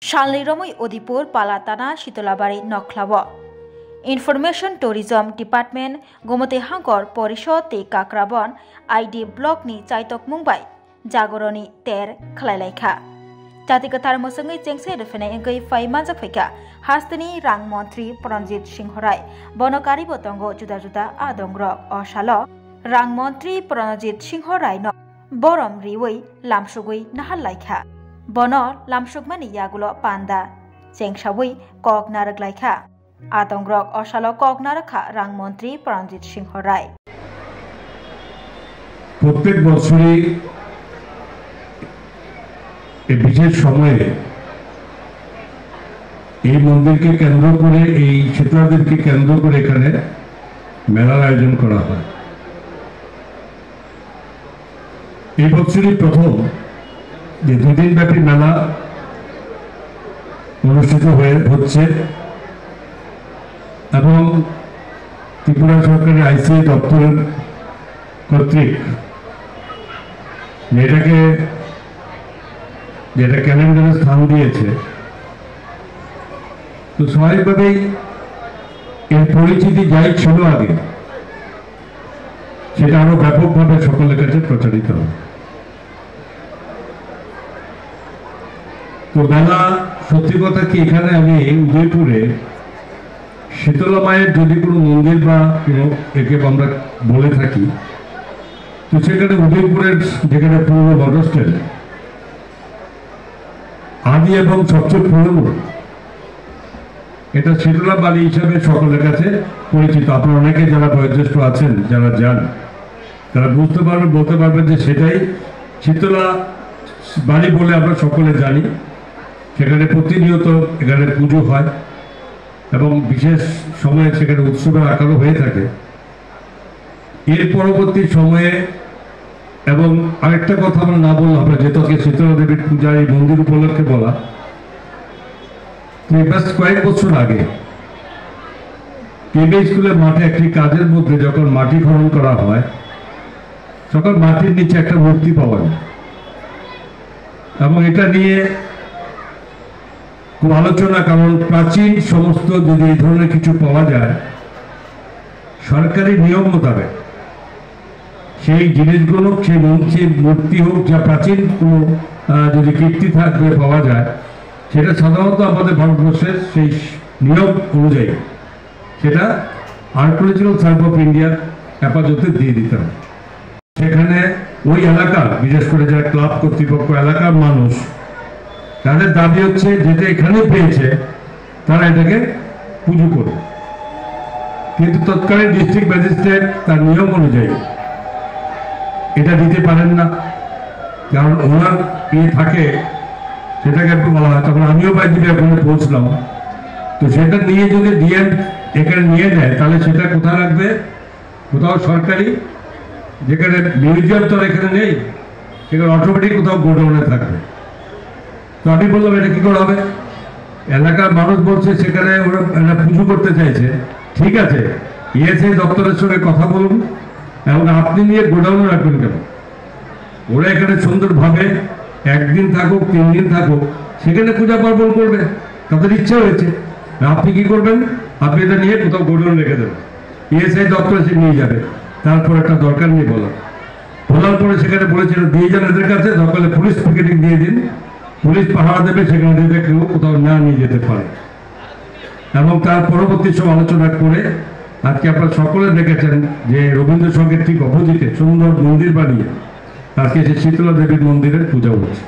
Shanliromui Odipur Palatana Shitolabari Noklabo Information Tourism Department Gomote Hangor Porishod Te Kakrabon ID Block ni Chaitok Mumbai Jagoroni Ter Khlailaikha Tatikatar Mosangai Chengse Refene Engai Faimanza Feka Hastani Rang Montri Pranjit Singhorai Bonokari Botongo Juda Juda Adongrok Oshalo Rang Montri Pranjit Singhorai no Borom Riwei Lamsugui Nahalaikha Bono lamsukmani yagulo panda chengsawui kok narakhlaikha atongrok osalo kok narakha rang mନ୍ତ୍ରୀ Pranjit Singhorai প্রত্যেক বছরই এই বিশেষ সময়ে এই মন্দিরকে কেন্দ্র করে এই শীতলাদেবকে কেন্দ্র করে এখানে মেলার আয়োজন করা হয়। এই বছরই প্রথম যে দুদিন ব্যাপী মেলা অনুষ্ঠিত হচ্ছে এবং ত্রিপুরা সরকারের আইসিআই দপ্তরের কর্তৃক যেটা ক্যালেন্ডারে স্থান দিয়েছে, তো স্বাভাবিকভাবেই এর পরিচিতি যাই ছিল আগে সেটা আরো ব্যাপকভাবে সকলের কাছে প্রচারিত হবে। তো মেলা সত্যি কথা কি, এখানে আমি উদয়পুরে শীতলা মায়ের যদি কোনো মন্দির বা কোনো একে আমরা বলে থাকি, তো সেখানে উদয়পুরের যেখানে পূর্ব বনস্টেল আদি এবং সবচেয়ে পুরনো এটা শীতলা বাড়ি হিসাবে সকলের কাছে পরিচিত। আপনারা অনেকে যারা বয়োজ্যেষ্ঠ আছেন, যারা যান, তারা বলতে পারবেন যে সেটাই শীতলা বাড়ি বলে আমরা সকলে জানি। সেখানে প্রতিনিয়ত এখানে পুজো হয় এবং বিশেষ সময়ে সেখানে উৎসবের আকারও হয়ে থাকে। এর পরবর্তী সময়ে এবং আরেকটা কথা আমরা না বললে হবে, যেহেতু শীতলা দেবীর পূজা এই মন্দির উপলক্ষে বলা, বেশ কয়েক বছর আগে কেবি স্কুলের মাঠে একটি কাজের মধ্যে যখন মাটি খনন করা হয়, তখন মাটির নিচে একটা মূর্তি পাওয়া যায় এবং এটা নিয়ে খুব আলোচনা। কারণ প্রাচীন সমস্ত যদি এই ধরনের কিছু পাওয়া যায়, সরকারি নিয়ম মোতাবেক সেই জিনিসগুলো, সেই মূর্তি হোক, যা প্রাচীন কোনো যদি কীর্তি থাকবে পাওয়া যায়, সেটা সাধারণত আমাদের ভারতবর্ষের সেই নিয়ম অনুযায়ী সেটা আর্কিওলজিক্যাল সার্ভে অফ ইন্ডিয়ার হেফাজতে দিয়ে দিতে হবে। সেখানে ওই এলাকার, বিশেষ করে যারা ক্লাব কর্তৃপক্ষ, এলাকার মানুষ, তাদের দাবি হচ্ছে যেটা এখানে পেয়েছে তারা এটাকে পুজো করবে। কিন্তু তৎকালীন ডিস্ট্রিক্ট ম্যাজিস্ট্রেট তার নিয়ম অনুযায়ী এটা দিতে পারেন না, কারণ ওনার থাকে সেটাকে একটু বলা হয়। তখন আমিও বাইরে ওখানে পৌঁছলাম, তো সেটা নিয়ে যদি দিয়ে এখানে নিয়ে নেয়, তাহলে সেটা কোথায় রাখবে? কোথাও সরকারি, যেখানে মিউজিয়াম তো এখানে নেই, সেখানে অটোমেটিক কোথাও গোডাউনে থাকবে। তো আমি বললাম এটা কি করে হবে? এলাকার মানুষ বলছে সেখানে ওরা পুজো করতে চাইছে, ঠিক আছে, ইএসআই দপ্তরের সঙ্গে কথা বলুন এবং আপনি নিয়ে গোডাউনে রাখবেন কেন? ওরা এখানে সুন্দরভাবে একদিন থাকুক, 3 দিন থাকুক, সেখানে পূজা পার্বণ করবে, তাদের ইচ্ছা হয়েছে। আপনি কি করবেন? আপনি এটা নিয়ে কোথাও গোডাউনে রেখে দেবেন, ইএসআই দপ্তরে সে নিয়ে যাবে। তারপর একটা দরকার নেই বলার পরে সেখানে বলেছিল দিয়ে যান এদের কাছে, দরকার পুলিশ পিকেটিং দিয়ে দিন, পুলিশ পাহারা দেবে, সেখানে দেবে, কেউ কোথাও না নিয়ে যেতে পারে। এবং তার পরবর্তী সব আলোচনা করে আজকে আপনারা সকলে দেখেছেন যে রবীন্দ্র সঙ্গীত ঠিক অপোজিটে সুন্দর মন্দির বানিয়ে আজকে সে শীতলা দেবীর মন্দিরের পূজা হচ্ছে।